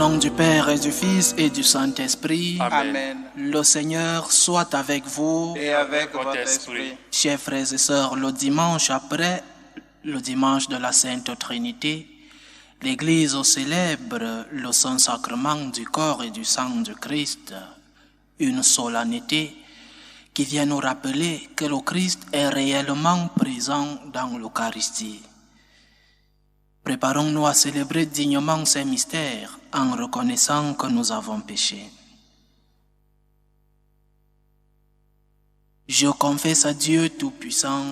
nom du Père et du Fils et du Saint-Esprit. Amen. Le Seigneur soit avec vous. Et avec votre esprit. Chers frères et sœurs, le dimanche après, le dimanche de la Sainte Trinité, l'Église célèbre le Saint-Sacrement du corps et du sang du Christ, une solennité qui vient nous rappeler que le Christ est réellement présent dans l'Eucharistie. Préparons-nous à célébrer dignement ces mystères en reconnaissant que nous avons péché. Je confesse à Dieu Tout-Puissant,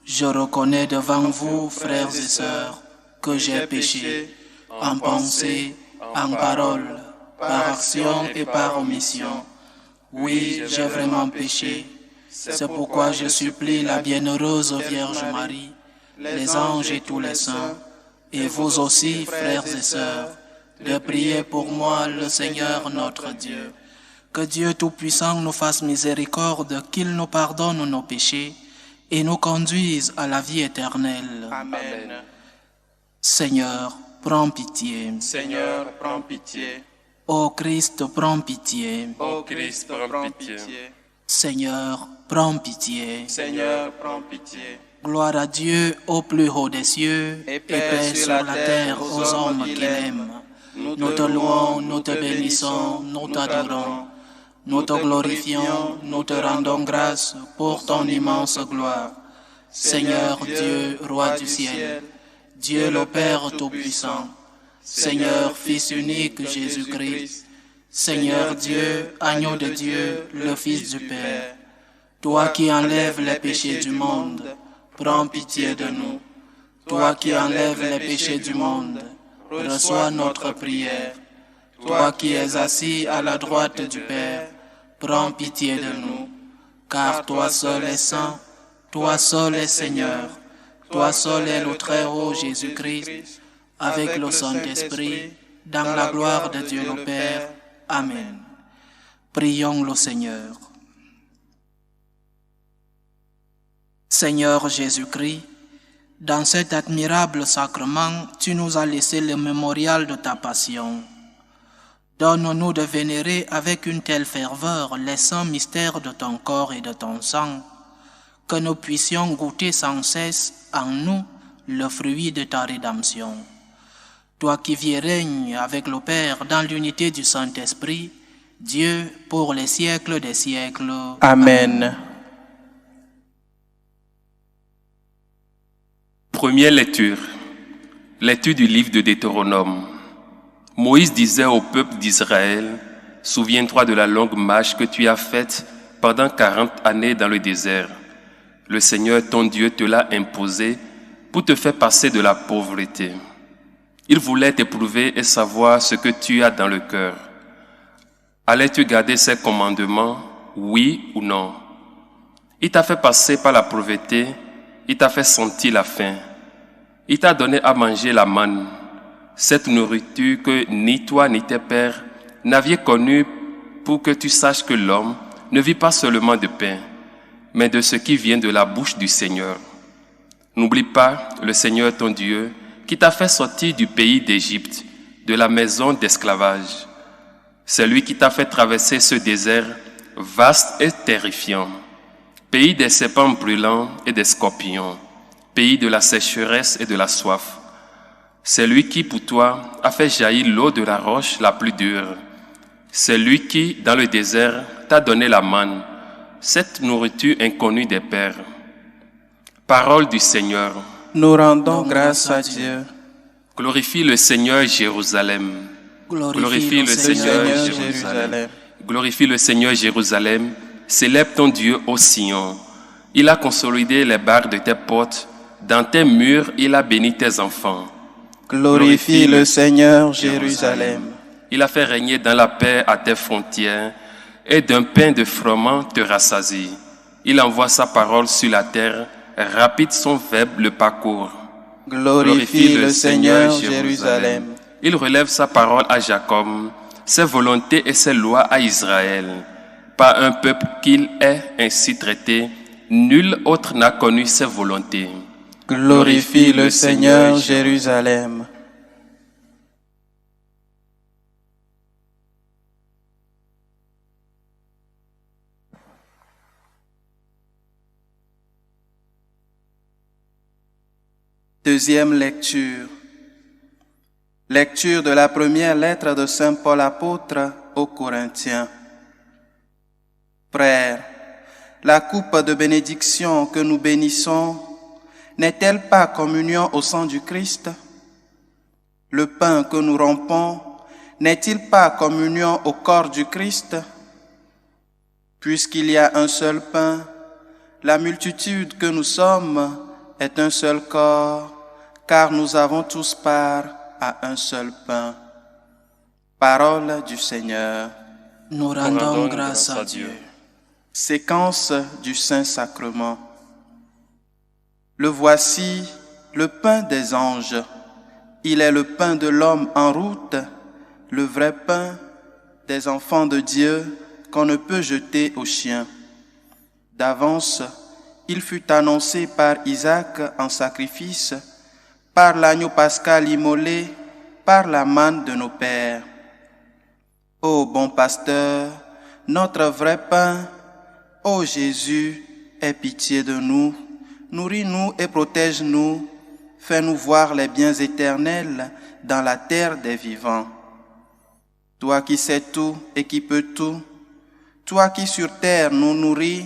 je reconnais devant vous, frères et sœurs, que j'ai péché en pensée, en parole, par action et par omission. Oui, j'ai vraiment péché. C'est pourquoi je supplie la bienheureuse Vierge Marie, les anges et tous les saints, et vous aussi, frères et sœurs, de prier pour moi, le Seigneur notre Dieu. Que Dieu Tout-Puissant nous fasse miséricorde, qu'il nous pardonne nos péchés et nous conduise à la vie éternelle. Amen. Seigneur, prends pitié. Seigneur, prends pitié. Ô Christ, prends pitié. Ô Christ, prends pitié. Seigneur, prends pitié. Seigneur, prends pitié. Gloire à Dieu au plus haut des cieux Et paix sur la terre aux hommes qu'il aime. Nous te louons, nous te bénissons, nous t'adorons. Nous te glorifions, nous te rendons grâce pour ton immense gloire. Seigneur Dieu, Roi du ciel, Dieu le Père Tout-Puissant, Seigneur Fils unique Jésus-Christ, Seigneur Dieu, Agneau de Dieu, le Fils du Père, toi qui enlèves les péchés du monde, prends pitié de nous. Toi qui enlèves les péchés du monde, reçois notre prière. Toi qui es assis à la droite du Père, prends pitié de nous. Car toi seul es saint, toi seul es Seigneur, toi seul es le Très-Haut Jésus-Christ, avec le Saint-Esprit, dans la gloire de Dieu le Père. Amen. Prions le Seigneur. Seigneur Jésus-Christ, dans cet admirable sacrement, tu nous as laissé le mémorial de ta passion. Donne-nous de vénérer avec une telle ferveur les saints mystères de ton corps et de ton sang, que nous puissions goûter sans cesse en nous le fruit de ta rédemption. Toi qui vis et règnes avec le Père dans l'unité du Saint-Esprit, Dieu pour les siècles des siècles. Amen. Première lecture. Lecture du livre de Deutéronome. Moïse disait au peuple d'Israël, « Souviens-toi de la longue marche que tu as faite pendant 40 années dans le désert. Le Seigneur ton Dieu te l'a imposé pour te faire passer de la pauvreté. Il voulait t'éprouver et savoir ce que tu as dans le cœur. Allais-tu garder ses commandements, oui ou non? Il t'a fait passer par la pauvreté, il t'a fait sentir la faim. Il t'a donné à manger la manne, cette nourriture que ni toi ni tes pères n'aviez connue, pour que tu saches que l'homme ne vit pas seulement de pain, mais de ce qui vient de la bouche du Seigneur. N'oublie pas le Seigneur ton Dieu, qui t'a fait sortir du pays d'Égypte, de la maison d'esclavage. C'est lui qui t'a fait traverser ce désert vaste et terrifiant, pays des serpents brûlants et des scorpions, pays de la sécheresse et de la soif. C'est lui qui, pour toi, a fait jaillir l'eau de la roche la plus dure. C'est lui qui, dans le désert, t'a donné la manne, cette nourriture inconnue des pères. Parole du Seigneur. Nous rendons grâce à Dieu. Glorifie le Seigneur Jérusalem. Glorifie le Seigneur Jérusalem. Glorifie le Seigneur Jérusalem. Célèbre ton Dieu au Sion. Il a consolidé les barres de tes portes. Dans tes murs, il a béni tes enfants. Glorifie le Seigneur Jérusalem. Il a fait régner dans la paix à tes frontières, et d'un pain de froment te rassasie. Il envoie sa parole sur la terre, rapide son verbe le parcourt. Glorifie le Seigneur Jérusalem. Il relève sa parole à Jacob, ses volontés et ses lois à Israël. Par un peuple qu'il est ainsi traité, nul autre n'a connu ses volontés. Glorifie, glorifie, le Seigneur Jérusalem. Deuxième lecture. Lecture de la première lettre de Saint Paul apôtre aux Corinthiens. Frères, la coupe de bénédiction que nous bénissons n'est-elle pas communion au sang du Christ? Le pain que nous rompons n'est-il pas communion au corps du Christ? Puisqu'il y a un seul pain, la multitude que nous sommes est un seul corps, car nous avons tous part à un seul pain. Parole du Seigneur. Nous rendons grâce à Dieu. Séquence du Saint-Sacrement. Le voici, le pain des anges. Il est le pain de l'homme en route, le vrai pain des enfants de Dieu qu'on ne peut jeter aux chiens. D'avance, il fut annoncé par Isaac en sacrifice, par l'agneau pascal immolé, par la manne de nos pères. Ô bon pasteur, notre vrai pain, ô Jésus, aie pitié de nous, nourris-nous et protège-nous, fais-nous voir les biens éternels dans la terre des vivants. Toi qui sais tout et qui peux tout, toi qui sur terre nous nourris,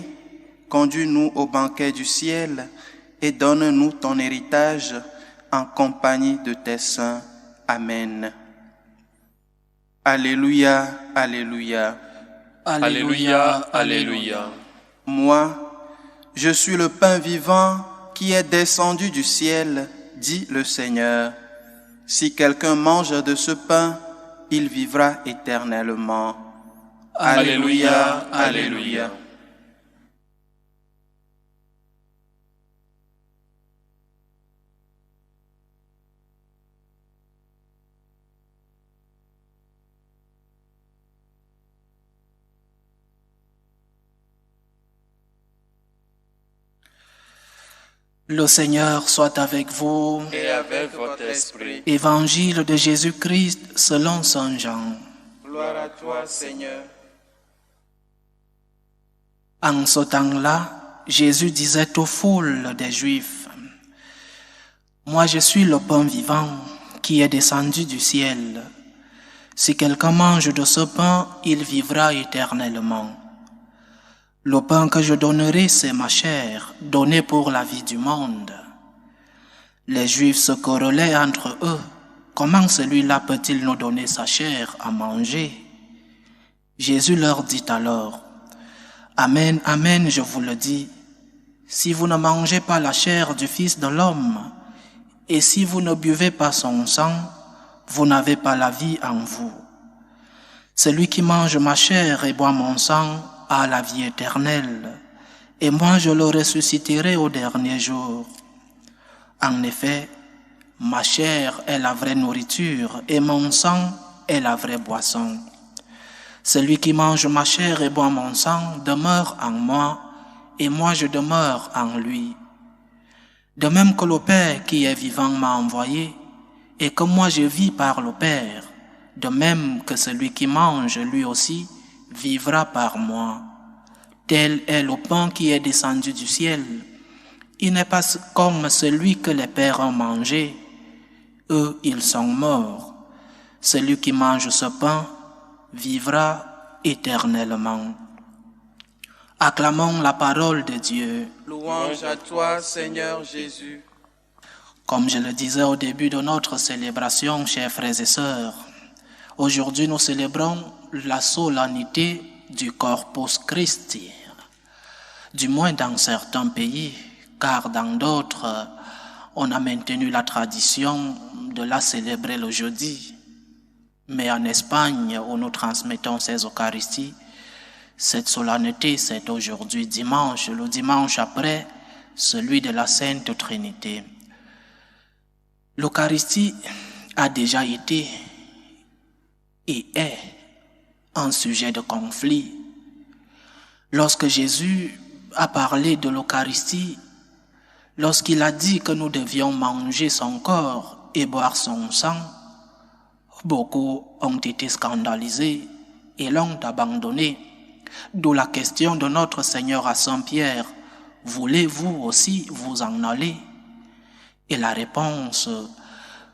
conduis-nous au banquet du ciel et donne-nous ton héritage en compagnie de tes saints. Amen. Alléluia, alléluia. Alléluia, alléluia. Moi, je suis le pain vivant qui est descendu du ciel, dit le Seigneur. Si quelqu'un mange de ce pain, il vivra éternellement. Alléluia, alléluia. Le Seigneur soit avec vous. Et avec votre esprit. Évangile de Jésus-Christ selon Saint Jean. Gloire à toi, Seigneur. En ce temps-là, Jésus disait aux foules des Juifs, « Moi je suis le pain vivant qui est descendu du ciel. Si quelqu'un mange de ce pain, il vivra éternellement. Le pain que je donnerai, c'est ma chair, donnée pour la vie du monde. » Les Juifs se querellaient entre eux. Comment celui-là peut-il nous donner sa chair à manger? Jésus leur dit alors, « Amen, amen, je vous le dis, si vous ne mangez pas la chair du Fils de l'homme, et si vous ne buvez pas son sang, vous n'avez pas la vie en vous. Celui qui mange ma chair et boit mon sang a la vie éternelle, et moi je le ressusciterai au dernier jour. En effet, ma chair est la vraie nourriture, et mon sang est la vraie boisson. Celui qui mange ma chair et boit mon sang demeure en moi, et moi je demeure en lui. De même que le Père qui est vivant m'a envoyé, et que moi je vis par le Père, de même que celui qui mange lui aussi vivra par moi. Tel est le pain qui est descendu du ciel. Il n'est pas comme celui que les pères ont mangé. Eux, ils sont morts. Celui qui mange ce pain vivra éternellement. Acclamons la parole de Dieu. Louange à toi, Seigneur Jésus. Comme je le disais au début de notre célébration, chers frères et sœurs, aujourd'hui nous célébrons la solennité du Corpus Christi, du moins dans certains pays, car dans d'autres, on a maintenu la tradition de la célébrer le jeudi. Mais en Espagne, où nous transmettons ces Eucharisties, cette solennité, c'est aujourd'hui dimanche, le dimanche après, celui de la Sainte Trinité. L'Eucharistie a déjà été et est un sujet de conflit. Lorsque Jésus a parlé de l'Eucharistie, lorsqu'il a dit que nous devions manger son corps et boire son sang, beaucoup ont été scandalisés et l'ont abandonné. D'où la question de notre Seigneur à Saint Pierre, « Voulez-vous aussi vous en aller ?» Et la réponse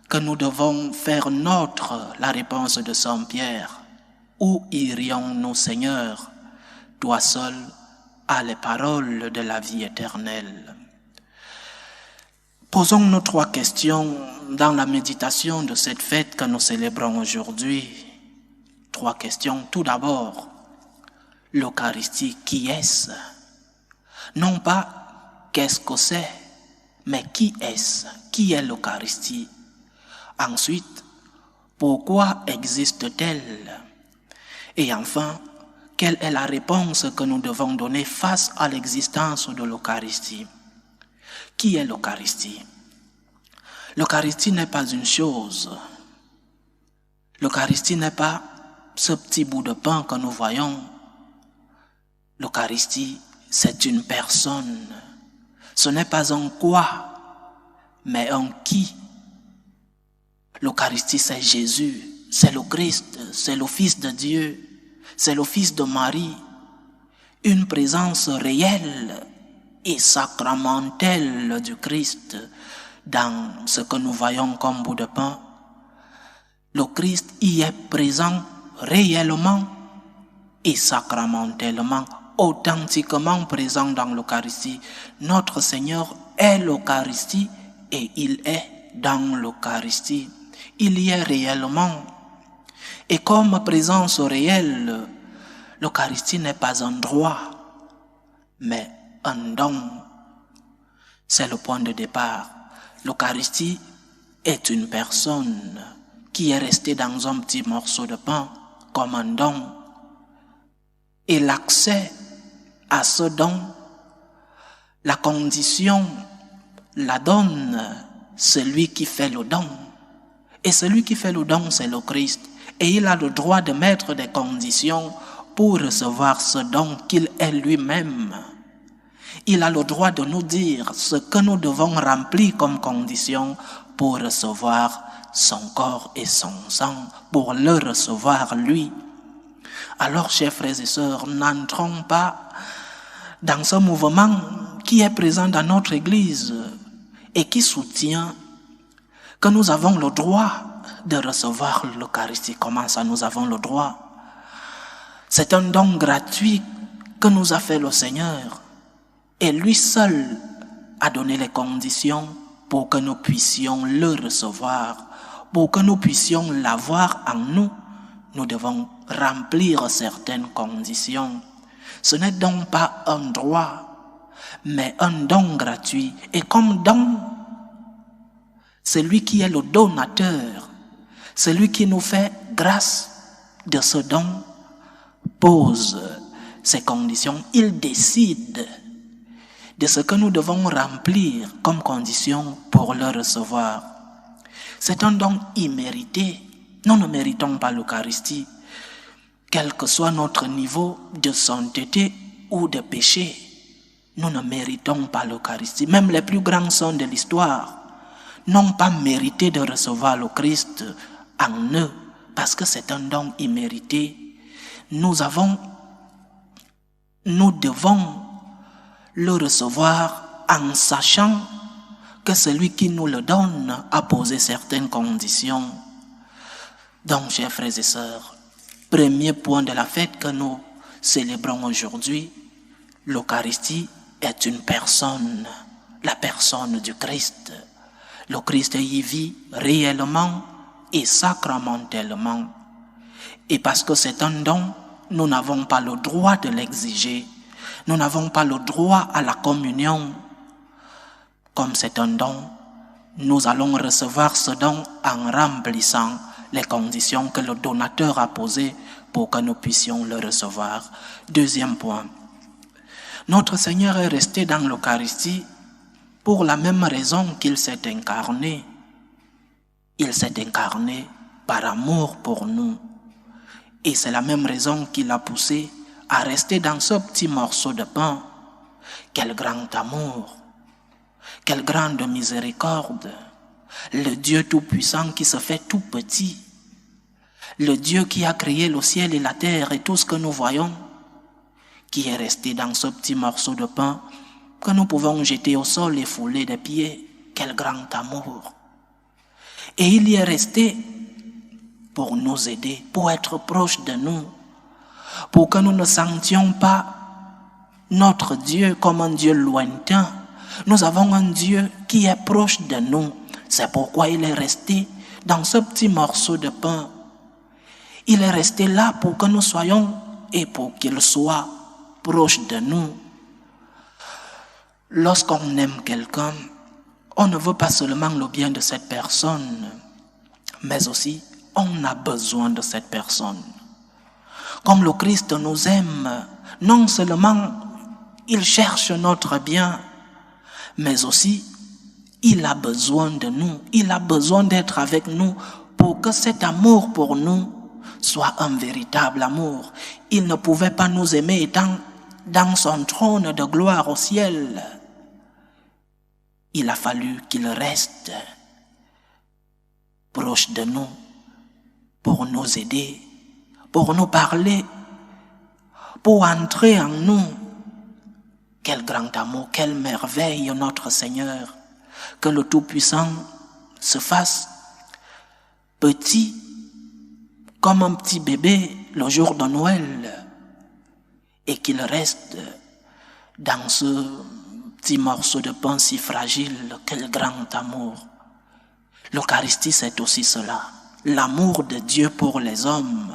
que nous devons faire nôtre, la réponse de Saint Pierre. Où irions-nous, Seigneur? Toi seul as les paroles de la vie éternelle. Posons-nous 3 questions dans la méditation de cette fête que nous célébrons aujourd'hui. 3 questions. Tout d'abord, l'Eucharistie, qui est-ce? Non pas qu'est-ce que c'est, mais qui est-ce? Qui est l'Eucharistie? Ensuite, pourquoi existe-t-elle? Et enfin, quelle est la réponse que nous devons donner face à l'existence de l'Eucharistie? Qui est l'Eucharistie? L'Eucharistie n'est pas une chose. L'Eucharistie n'est pas ce petit bout de pain que nous voyons. L'Eucharistie, c'est une personne. Ce n'est pas un quoi, mais un qui. L'Eucharistie, c'est Jésus, c'est le Christ, c'est le Fils de Dieu, c'est le Fils de Marie. Une présence réelle et sacramentelle du Christ dans ce que nous voyons comme bout de pain. Le Christ y est présent réellement et sacramentellement, authentiquement présent dans l'Eucharistie. Notre Seigneur est l'Eucharistie et il est dans l'Eucharistie. Il y est réellement. Et comme présence réelle, l'Eucharistie n'est pas un droit, mais un don. C'est le point de départ. L'Eucharistie est une personne qui est restée dans un petit morceau de pain comme un don. Et l'accès à ce don, la condition la donne celui qui fait le don. Et celui qui fait le don, c'est le Christ. Et il a le droit de mettre des conditions pour recevoir ce don qu'il est lui-même. Il a le droit de nous dire ce que nous devons remplir comme condition pour recevoir son corps et son sang, pour le recevoir lui. Alors, chers frères et sœurs, n'entrons pas dans ce mouvement qui est présent dans notre Église et qui soutient que nous avons le droit de recevoir l'Eucharistie. Comment ça, nous avons le droit? C'est un don gratuit que nous a fait le Seigneur. Et lui seul a donné les conditions pour que nous puissions le recevoir. Pour que nous puissions l'avoir en nous, nous devons remplir certaines conditions. Ce n'est donc pas un droit, mais un don gratuit. Et comme don, celui qui est le donateur, celui qui nous fait grâce de ce don, pose ces conditions. Il décide de ce que nous devons remplir comme condition pour le recevoir. C'est un don immérité. Nous ne méritons pas l'Eucharistie, quel que soit notre niveau de sainteté ou de péché. Nous ne méritons pas l'Eucharistie. Même les plus grands saints de l'histoire n'ont pas mérité de recevoir le Christ en eux, parce que c'est un don immérité. Nous devons le recevoir en sachant que celui qui nous le donne a posé certaines conditions. Donc, chers frères et sœurs, premier point de la fête que nous célébrons aujourd'hui, l'Eucharistie est une personne, la personne du Christ. Le Christ y vit réellement et sacramentellement. Et parce que c'est un don, nous n'avons pas le droit de l'exiger. Nous n'avons pas le droit à la communion. Comme c'est un don, nous allons recevoir ce don en remplissant les conditions que le donateur a posées pour que nous puissions le recevoir. Deuxième point, notre Seigneur est resté dans l'Eucharistie pour la même raison qu'il s'est incarné. Il s'est incarné par amour pour nous. Et c'est la même raison qui l'a poussé à rester dans ce petit morceau de pain. Quel grand amour, quelle grande miséricorde. Le Dieu tout-puissant qui se fait tout petit. Le Dieu qui a créé le ciel et la terre et tout ce que nous voyons, qui est resté dans ce petit morceau de pain que nous pouvons jeter au sol et fouler des pieds. quel grand amour. Et il y est resté pour nous aider, pour être proche de nous, pour que nous ne sentions pas notre Dieu comme un Dieu lointain. Nous avons un Dieu qui est proche de nous. C'est pourquoi il est resté dans ce petit morceau de pain. Il est resté là pour que nous soyons et pour qu'il soit proche de nous. Lorsqu'on aime quelqu'un, on ne veut pas seulement le bien de cette personne, mais aussi on a besoin de cette personne. Comme le Christ nous aime, non seulement il cherche notre bien, mais aussi il a besoin de nous, il a besoin d'être avec nous pour que cet amour pour nous soit un véritable amour. Il ne pouvait pas nous aimer étant dans son trône de gloire au ciel. Il a fallu qu'il reste proche de nous pour nous aider, pour nous parler, pour entrer en nous. Quel grand amour, quelle merveille, notre Seigneur. Que le Tout-Puissant se fasse petit, comme un petit bébé le jour de Noël, et qu'il reste dans ce petit morceau de pain si fragile. Quel grand amour. L'Eucharistie, c'est aussi cela, l'amour de Dieu pour les hommes.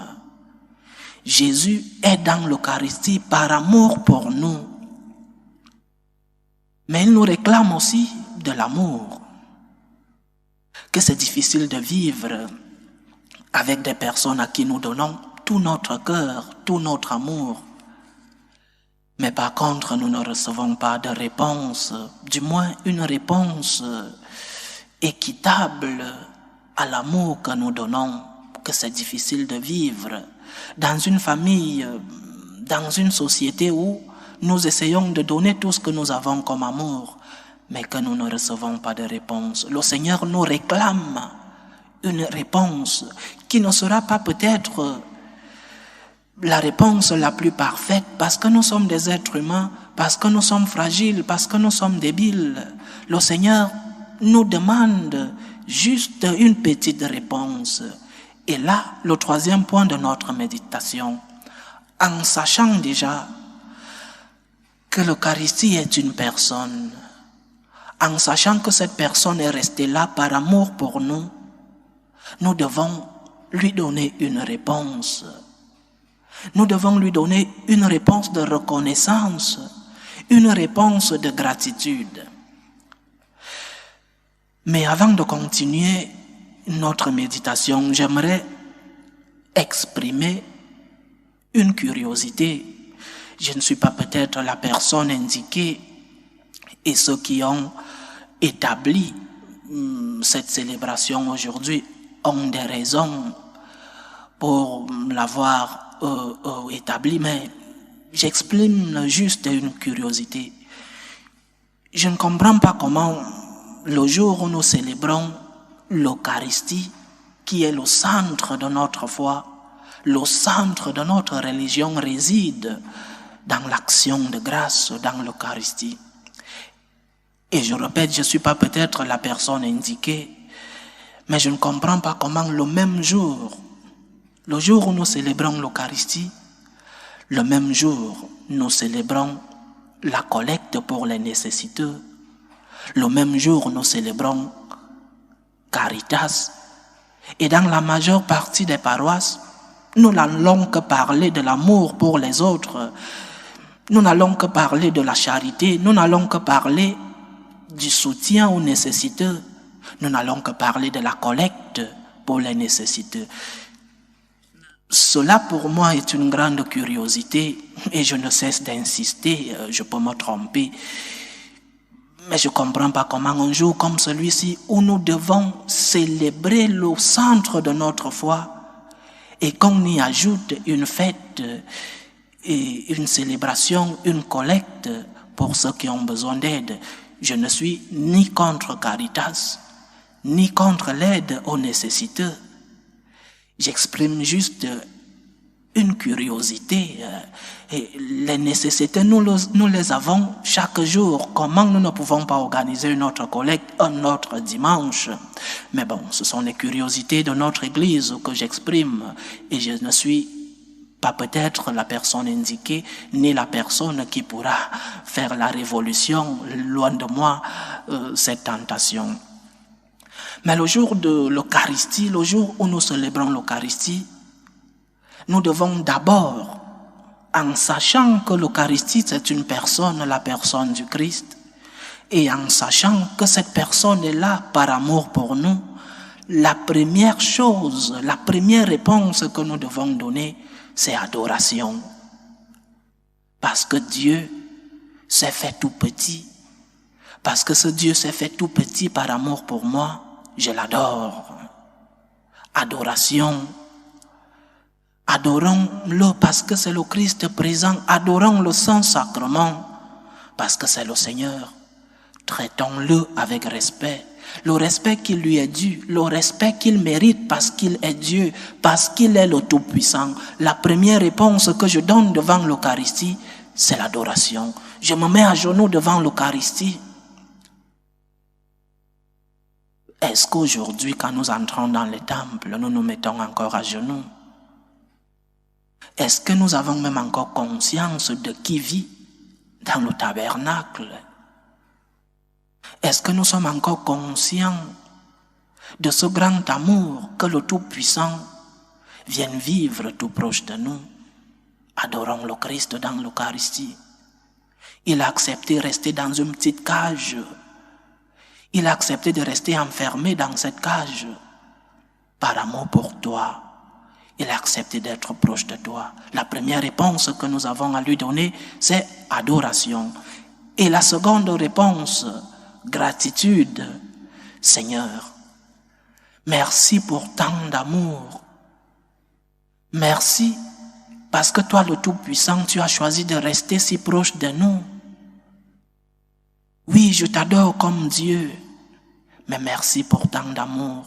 Jésus est dans l'Eucharistie par amour pour nous. Mais il nous réclame aussi de l'amour. Que c'est difficile de vivre avec des personnes à qui nous donnons tout notre cœur, tout notre amour. Mais par contre, nous ne recevons pas de réponse, du moins une réponse équitable à l'amour que nous donnons, que c'est difficile de vivre dans une famille, dans une société où nous essayons de donner tout ce que nous avons comme amour, mais que nous ne recevons pas de réponse. Le Seigneur nous réclame une réponse qui ne sera pas peut-être la réponse la plus parfaite, parce que nous sommes des êtres humains, parce que nous sommes fragiles, parce que nous sommes débiles. Le Seigneur nous demande juste une petite réponse. Et là, le troisième point de notre méditation, en sachant déjà que l'Eucharistie est une personne, en sachant que cette personne est restée là par amour pour nous, nous devons lui donner une réponse. Nous devons lui donner une réponse de reconnaissance, une réponse de gratitude. Mais avant de continuer notre méditation, j'aimerais exprimer une curiosité. Je ne suis pas peut-être la personne indiquée, et ceux qui ont établi cette célébration aujourd'hui ont des raisons pour l'avoir établi, mais j'exprime juste une curiosité. Je ne comprends pas comment le jour où nous célébrons l'Eucharistie, qui est le centre de notre foi, le centre de notre religion réside dans l'action de grâce, dans l'Eucharistie. Et je répète, je ne suis pas peut-être la personne indiquée, mais je ne comprends pas comment le même jour, le jour où nous célébrons l'Eucharistie, le même jour, nous célébrons la collecte pour les nécessiteux. Le même jour, nous célébrons Caritas. Et dans la majeure partie des paroisses, nous n'allons que parler de l'amour pour les autres. Nous n'allons que parler de la charité. Nous n'allons que parler du soutien aux nécessiteux. Nous n'allons que parler de la collecte pour les nécessiteux. Cela pour moi est une grande curiosité et je ne cesse d'insister, je peux me tromper, mais je ne comprends pas comment un jour comme celui-ci où nous devons célébrer le centre de notre foi et qu'on y ajoute une fête et une célébration, une collecte pour ceux qui ont besoin d'aide. Je ne suis ni contre Caritas, ni contre l'aide aux nécessiteux. J'exprime juste une curiosité. Et les nécessités, nous les avons chaque jour. Comment nous ne pouvons pas organiser une autre collecte un autre dimanche? Mais bon, ce sont les curiosités de notre Église que j'exprime. Et je ne suis pas peut-être la personne indiquée, ni la personne qui pourra faire la révolution. Loin de moi, cette tentation. Mais le jour de l'Eucharistie, le jour où nous célébrons l'Eucharistie, nous devons d'abord, en sachant que l'Eucharistie c'est une personne, la personne du Christ, et en sachant que cette personne est là par amour pour nous, la première chose, la première réponse que nous devons donner, c'est adoration. Parce que Dieu s'est fait tout petit. Parce que ce Dieu s'est fait tout petit par amour pour moi, je l'adore. Adoration. Adorons-le parce que c'est le Christ présent. Adorons le Saint-Sacrement parce que c'est le Seigneur. Traitons-le avec respect. Le respect qui lui est dû, le respect qu'il mérite parce qu'il est Dieu, parce qu'il est le Tout-Puissant. La première réponse que je donne devant l'Eucharistie, c'est l'adoration. Je me mets à genoux devant l'Eucharistie. Est-ce qu'aujourd'hui, quand nous entrons dans les temples, nous nous mettons encore à genoux? Est-ce que nous avons même encore conscience de qui vit dans le tabernacle? Est-ce que nous sommes encore conscients de ce grand amour que le Tout-Puissant vient vivre tout proche de nous? Adorons le Christ dans l'Eucharistie. Il a accepté de rester dans une petite cage. Il a accepté de rester enfermé dans cette cage par amour pour toi. Il a accepté d'être proche de toi. La première réponse que nous avons à lui donner, c'est adoration. Et la seconde réponse, gratitude. Seigneur, merci pour tant d'amour. Merci parce que toi, le Tout-Puissant, tu as choisi de rester si proche de nous. Oui, je t'adore comme Dieu, mais merci pour tant d'amour.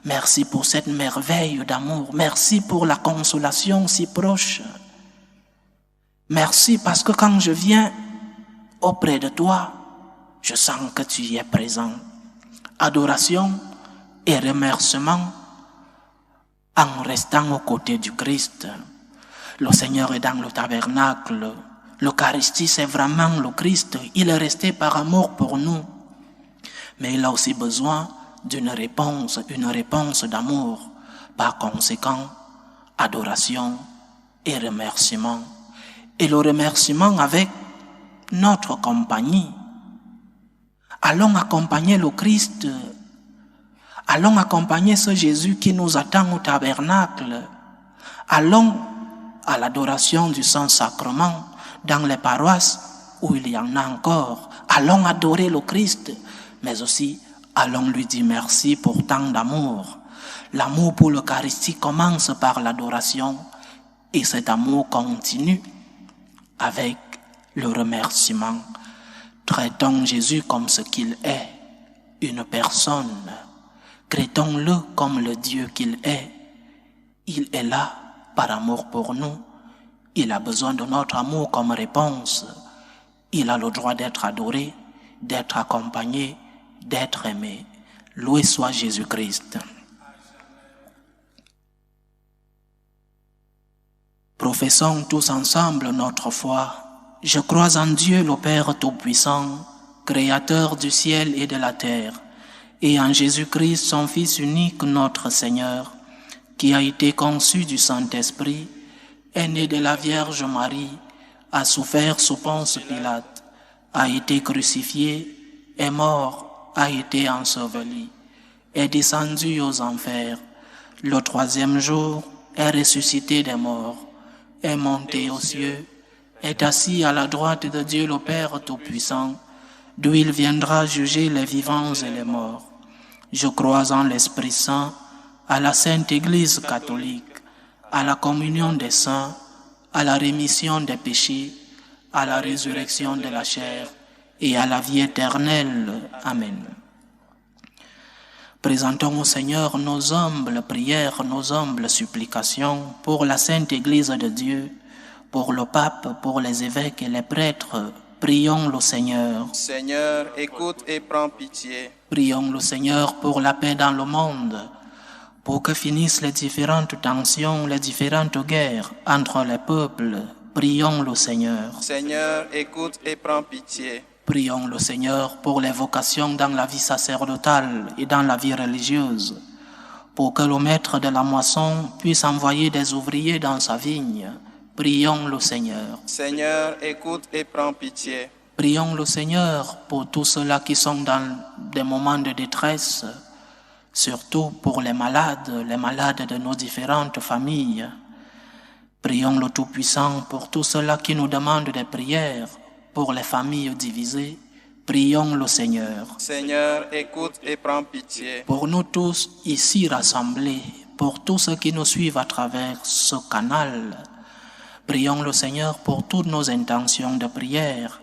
Merci pour cette merveille d'amour. Merci pour la consolation si proche. Merci parce que quand je viens auprès de toi, je sens que tu y es présent. Adoration et remerciement en restant aux côtés du Christ. Le Seigneur est dans le tabernacle. L'Eucharistie, c'est vraiment le Christ. Il est resté par amour pour nous. Mais il a aussi besoin d'une réponse, une réponse d'amour. Par conséquent, adoration et remerciement. Et le remerciement avec notre compagnie. Allons accompagner le Christ. Allons accompagner ce Jésus qui nous attend au tabernacle. Allons à l'adoration du Saint-Sacrement dans les paroisses où il y en a encore. Allons adorer le Christ, mais aussi allons lui dire merci pour tant d'amour. L'amour pour l'Eucharistie commence par l'adoration et cet amour continue avec le remerciement. Traitons Jésus comme ce qu'il est, une personne. Traitons-le comme le Dieu qu'il est. Il est là par amour pour nous. Il a besoin de notre amour comme réponse. Il a le droit d'être adoré, d'être accompagné, d'être aimé. Loué soit Jésus-Christ. Professons tous ensemble notre foi. Je crois en Dieu le Père Tout-Puissant, Créateur du ciel et de la terre, et en Jésus-Christ, son Fils unique, notre Seigneur, qui a été conçu du Saint-Esprit, est né de la Vierge Marie, a souffert sous Ponce Pilate, a été crucifié, est mort, a été enseveli, est descendu aux enfers, le troisième jour est ressuscité des morts, est monté aux cieux, est assis à la droite de Dieu le Père Tout-Puissant, d'où il viendra juger les vivants et les morts. Je crois en l'Esprit Saint, à la Sainte Église catholique, à la communion des saints, à la rémission des péchés, à la résurrection de la chair et à la vie éternelle. Amen. Présentons au Seigneur nos humbles prières, nos humbles supplications pour la Sainte Église de Dieu, pour le pape, pour les évêques et les prêtres. Prions le Seigneur. Seigneur, écoute et prends pitié. Prions le Seigneur pour la paix dans le monde, pour que finissent les différentes tensions, les différentes guerres entre les peuples. Prions le Seigneur. Seigneur, écoute et prends pitié. Prions le Seigneur pour les vocations dans la vie sacerdotale et dans la vie religieuse, pour que le maître de la moisson puisse envoyer des ouvriers dans sa vigne. Prions le Seigneur. Seigneur, écoute et prends pitié. Prions le Seigneur pour tous ceux-là qui sont dans des moments de détresse, surtout pour les malades de nos différentes familles. Prions le Tout-Puissant pour tous ceux-là qui nous demandent des prières, pour les familles divisées. Prions le Seigneur. Seigneur, écoute et prends pitié. Pour nous tous ici rassemblés, pour tous ceux qui nous suivent à travers ce canal, prions le Seigneur pour toutes nos intentions de prière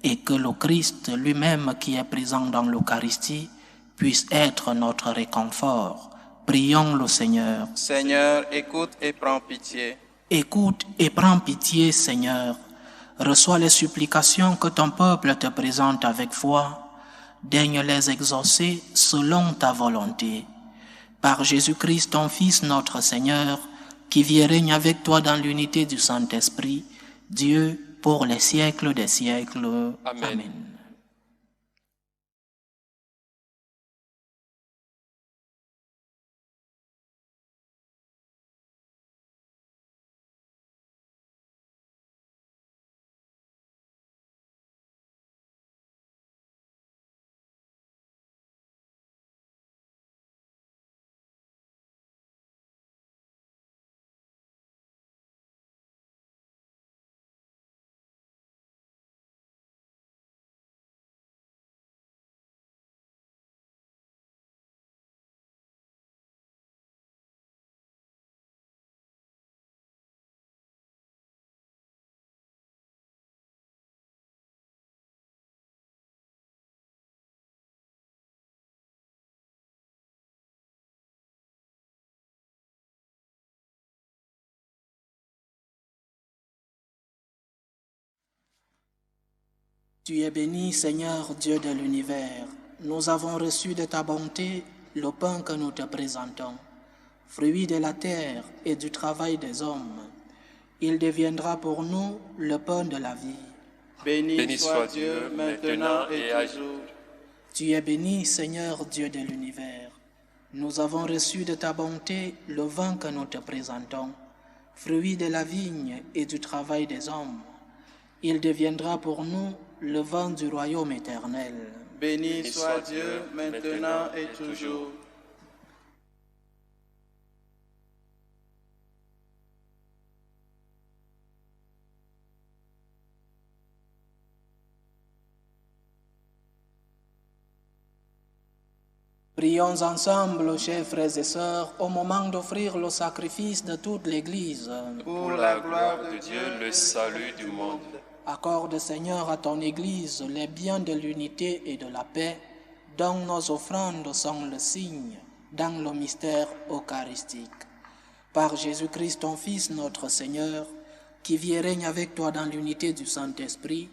et que le Christ lui-même qui est présent dans l'Eucharistie puisse être notre réconfort. Prions le Seigneur. Seigneur, écoute et prends pitié. Écoute et prends pitié, Seigneur. Reçois les supplications que ton peuple te présente avec foi. Daigne les exaucer selon ta volonté. Par Jésus-Christ, ton Fils, notre Seigneur, qui vit et règne avec toi dans l'unité du Saint-Esprit, Dieu, pour les siècles des siècles. Amen. Amen. Tu es béni, Seigneur Dieu de l'univers. Nous avons reçu de ta bonté le pain que nous te présentons, fruit de la terre et du travail des hommes. Il deviendra pour nous le pain de la vie. Béni soit Dieu, maintenant et toujours. Tu es béni, Seigneur Dieu de l'univers. Nous avons reçu de ta bonté le vin que nous te présentons, fruit de la vigne et du travail des hommes. Il deviendra pour nous le vin du royaume éternel. Béni soit Dieu, maintenant et toujours. Prions ensemble, chers frères et sœurs, au moment d'offrir le sacrifice de toute l'Église. Pour la gloire de Dieu, le salut du monde. Accorde, Seigneur, à ton Église les biens de l'unité et de la paix, dont nos offrandes sont le signe dans le mystère eucharistique. Par Jésus-Christ, ton Fils, notre Seigneur, qui vit et règne avec toi dans l'unité du Saint-Esprit,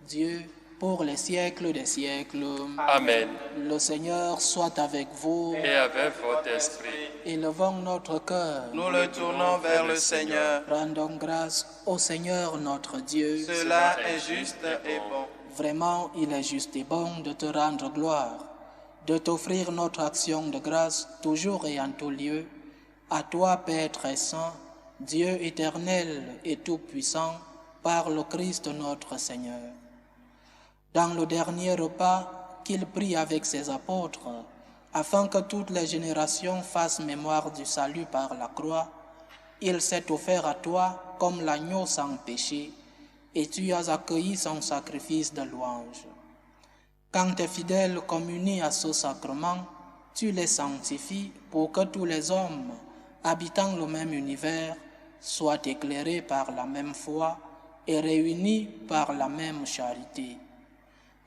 Dieu, pour les siècles des siècles. Amen. Le Seigneur soit avec vous. Et avec votre esprit. Élevons notre cœur. nous le tournons vers le Seigneur. Rendons grâce au Seigneur notre Dieu. Cela est juste et bon. Vraiment, il est juste et bon de te rendre gloire, de t'offrir notre action de grâce toujours et en tout lieu. À toi, Père très saint, Dieu éternel et tout-puissant, par le Christ notre Seigneur. Dans le dernier repas qu'il prit avec ses apôtres, afin que toutes les générations fassent mémoire du salut par la croix, il s'est offert à toi comme l'agneau sans péché, et tu as accueilli son sacrifice de louange. Quand tes fidèles communient à ce sacrement, tu les sanctifies pour que tous les hommes, habitant le même univers, soient éclairés par la même foi et réunis par la même charité.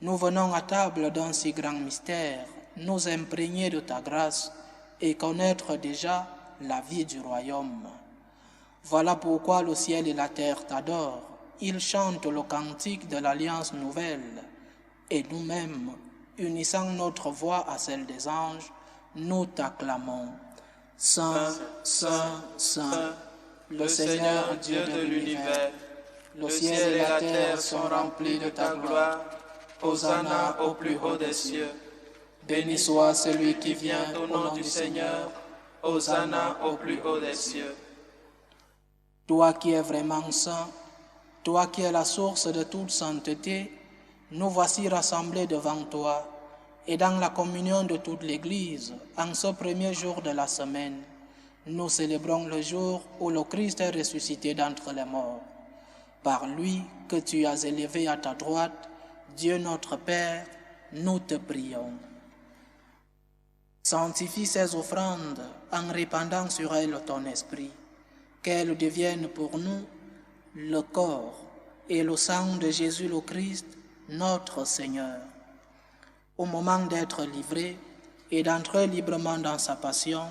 Nous venons à table d'un si grand mystère, nous imprégner de ta grâce et connaître déjà la vie du royaume. Voilà pourquoi le ciel et la terre t'adorent. Ils chantent le cantique de l'alliance nouvelle. Et nous-mêmes, unissant notre voix à celle des anges, nous t'acclamons. Saint, Saint, Saint, le Seigneur Dieu de l'univers. Le ciel et la terre sont remplis de ta gloire. Hosanna au plus haut des cieux. Béni soit celui qui vient au nom du Seigneur. Hosanna au plus haut des cieux. Toi qui es vraiment saint, toi qui es la source de toute sainteté, nous voici rassemblés devant toi et dans la communion de toute l'Église, en ce premier jour de la semaine, nous célébrons le jour où le Christ est ressuscité d'entre les morts. Par lui que tu as élevé à ta droite, Dieu notre Père, nous te prions. Sanctifie ces offrandes en répandant sur elles ton esprit, qu'elles deviennent pour nous le corps et le sang de Jésus le Christ, notre Seigneur. Au moment d'être livré et d'entrer librement dans sa passion,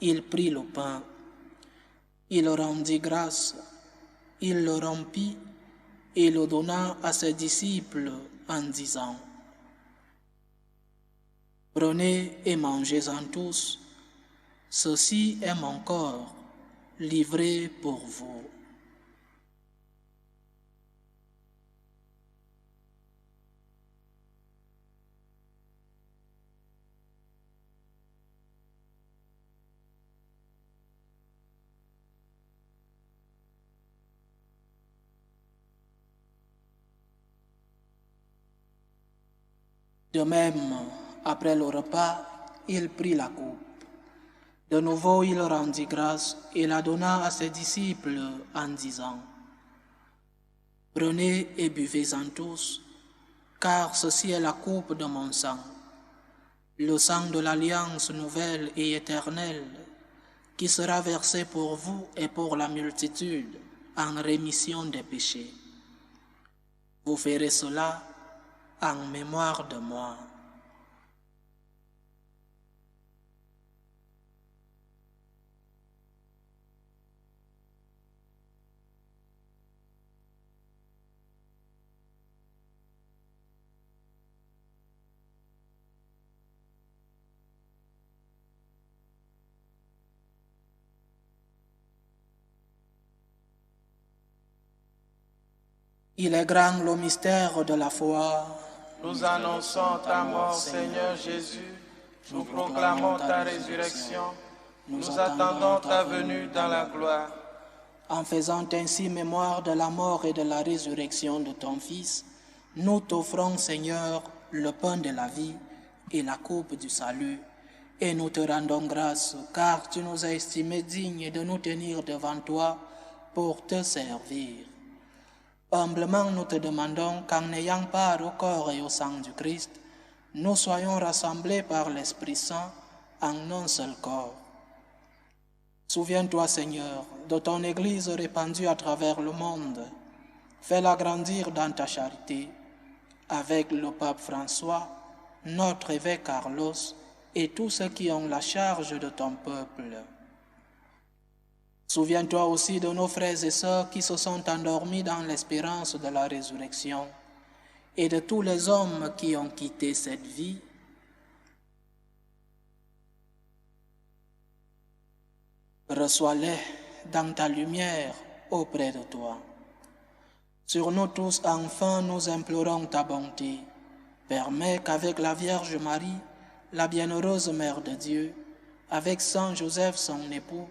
il prit le pain. Il rendit grâce, il le rompit et le donna à ses disciples en disant : « Prenez et mangez-en tous, ceci est mon corps, livré pour vous. » De même, après le repas, il prit la coupe. De nouveau, il rendit grâce et la donna à ses disciples en disant : « Prenez et buvez-en tous, car ceci est la coupe de mon sang, le sang de l'alliance nouvelle et éternelle, qui sera versé pour vous et pour la multitude en rémission des péchés. Vous ferez cela en mémoire de moi. » Il est grand le mystère de la foi. Nous annonçons ta mort, Seigneur Jésus. Nous proclamons ta résurrection. Nous attendons ta venue dans la gloire. En faisant ainsi mémoire de la mort et de la résurrection de ton Fils, nous t'offrons, Seigneur, le pain de la vie et la coupe du salut. Et nous te rendons grâce, car tu nous as estimés dignes de nous tenir devant toi pour te servir. Humblement, nous te demandons qu'en ayant part au corps et au sang du Christ, nous soyons rassemblés par l'Esprit Saint en un seul corps. Souviens-toi, Seigneur, de ton Église répandue à travers le monde. Fais-la grandir dans ta charité, avec le pape François, notre évêque Carlos et tous ceux qui ont la charge de ton peuple. Souviens-toi aussi de nos frères et sœurs qui se sont endormis dans l'espérance de la résurrection et de tous les hommes qui ont quitté cette vie. Reçois-les dans ta lumière auprès de toi. Sur nous tous, enfin, nous implorons ta bonté. Permets qu'avec la Vierge Marie, la bienheureuse Mère de Dieu, avec Saint Joseph, son époux,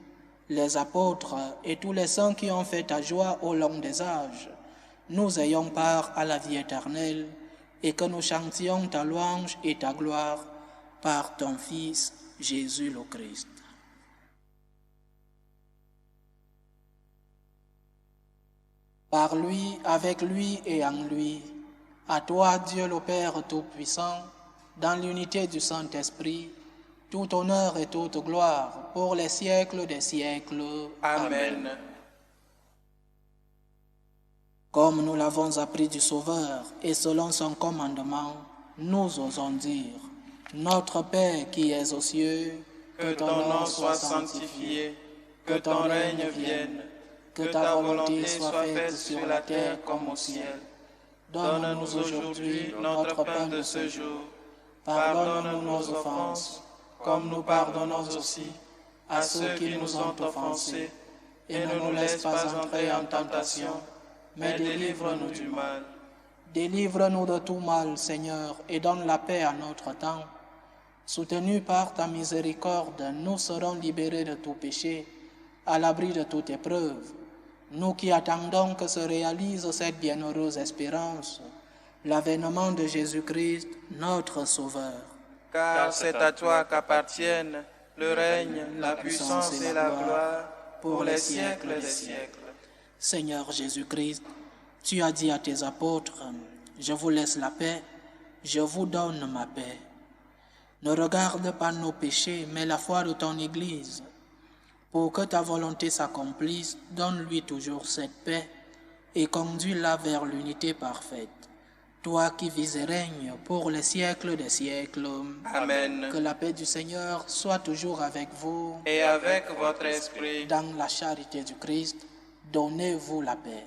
les apôtres et tous les saints qui ont fait ta joie au long des âges, nous ayons part à la vie éternelle et que nous chantions ta louange et ta gloire par ton Fils, Jésus le Christ. Par lui, avec lui et en lui, à toi, Dieu le Père Tout-Puissant, dans l'unité du Saint-Esprit, tout honneur et toute gloire pour les siècles des siècles. Amen. Comme nous l'avons appris du Sauveur et selon son commandement, nous osons dire : Notre Père qui es aux cieux, que ton nom soit sanctifié, que ton règne vienne, que ta volonté soit faite sur la terre comme au ciel. Donne-nous aujourd'hui notre pain de ce jour. Pardonne-nous nos offenses, comme nous pardonnons aussi à ceux qui nous ont offensés. Et ne nous laisse pas entrer en tentation, mais délivre-nous du mal. Délivre-nous de tout mal, Seigneur, et donne la paix à notre temps. Soutenus par ta miséricorde, nous serons libérés de tout péché, à l'abri de toute épreuve. Nous qui attendons que se réalise cette bienheureuse espérance, l'avènement de Jésus-Christ, notre Sauveur. Car c'est à toi qu'appartiennent le règne, la puissance et la gloire pour les siècles des siècles. Seigneur Jésus-Christ, tu as dit à tes apôtres, « Je vous laisse la paix, je vous donne ma paix. » Ne regarde pas nos péchés, mais la foi de ton Église. Pour que ta volonté s'accomplisse, donne-lui toujours cette paix et conduis-la vers l'unité parfaite. Toi qui vis et règnes pour les siècles des siècles. Amen. Que la paix du Seigneur soit toujours avec vous. Et avec votre esprit. Dans la charité du Christ, donnez-vous la paix.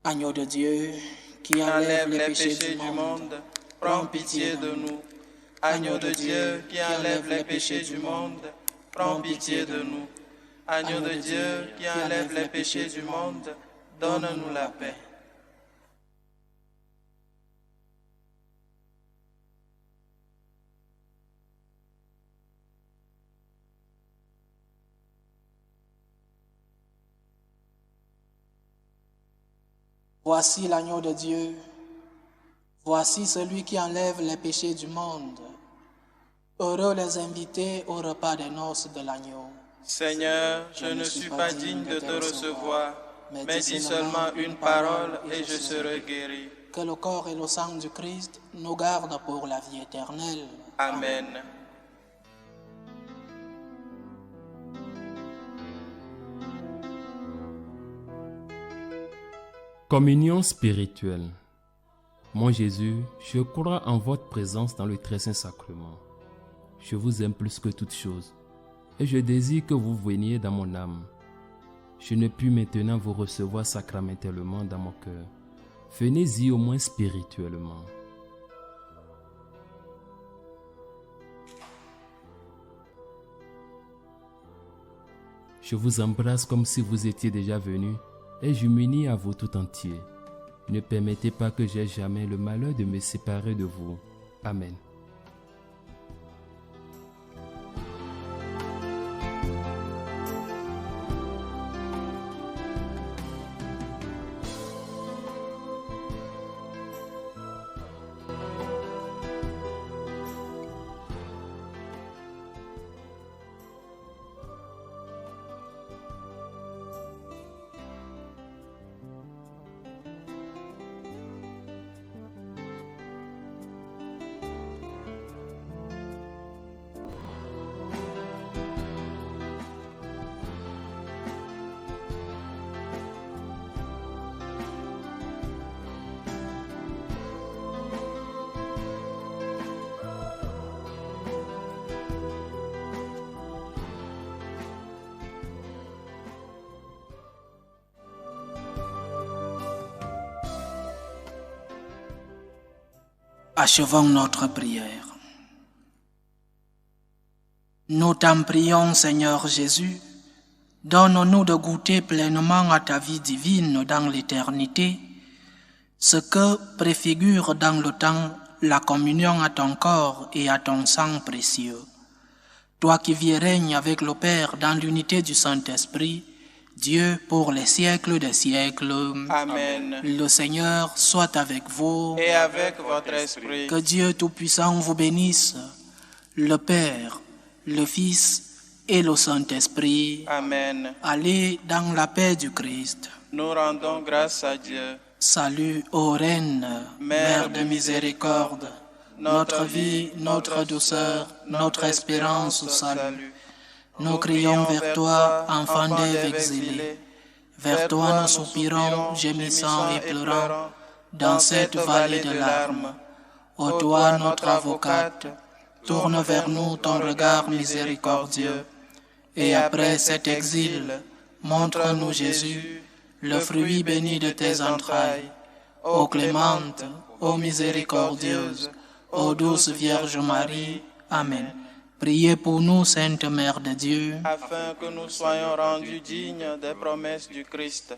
Agneau de Dieu, qui enlève les péchés du monde, prends pitié de nous. Agneau de Dieu, qui enlève les péchés du monde, prends pitié de nous. Agneau de Dieu, qui enlève les péchés du monde, donne-nous la paix. Voici l'agneau de Dieu, voici celui qui enlève les péchés du monde. Heureux les invités au repas des noces de l'agneau. Seigneur, je ne suis pas digne de te recevoir, mais dis seulement une parole et je serai guéri. Que le corps et le sang du Christ nous gardent pour la vie éternelle. Amen. Communion spirituelle. Mon Jésus, je crois en votre présence dans le très saint sacrement. Je vous aime plus que toute chose, et je désire que vous veniez dans mon âme. Je ne puis maintenant vous recevoir sacramentellement dans mon cœur. Venez-y au moins spirituellement. Je vous embrasse comme si vous étiez déjà venu, et je m'unis à vous tout entier. Ne permettez pas que j'aie jamais le malheur de me séparer de vous. Amen. Achevons notre prière. Nous t'en prions, Seigneur Jésus, donne-nous de goûter pleinement à ta vie divine dans l'éternité, ce que préfigure dans le temps la communion à ton corps et à ton sang précieux. Toi qui vis et règnes avec le Père dans l'unité du Saint-Esprit, Dieu pour les siècles des siècles. Amen. Le Seigneur soit avec vous. Et avec votre esprit. Que Dieu Tout-Puissant vous bénisse, le Père, le Fils et le Saint-Esprit. Amen. Allez dans la paix du Christ. Nous rendons grâce à Dieu. Salut, ô Reine, Mère de miséricorde, notre vie, notre douceur, notre espérance au salut. Nous crions vers toi, enfant d'Ève exilé. Vers toi nous soupirons, gémissant et pleurant, dans cette vallée de larmes. Ô toi, notre avocate, tourne vers nous ton regard miséricordieux, et après cet exil, montre-nous Jésus, le fruit béni de tes entrailles. Ô clémente, ô miséricordieuse, ô douce Vierge Marie. Amen. Priez pour nous, Sainte Mère de Dieu, afin que nous soyons rendus dignes des promesses du Christ.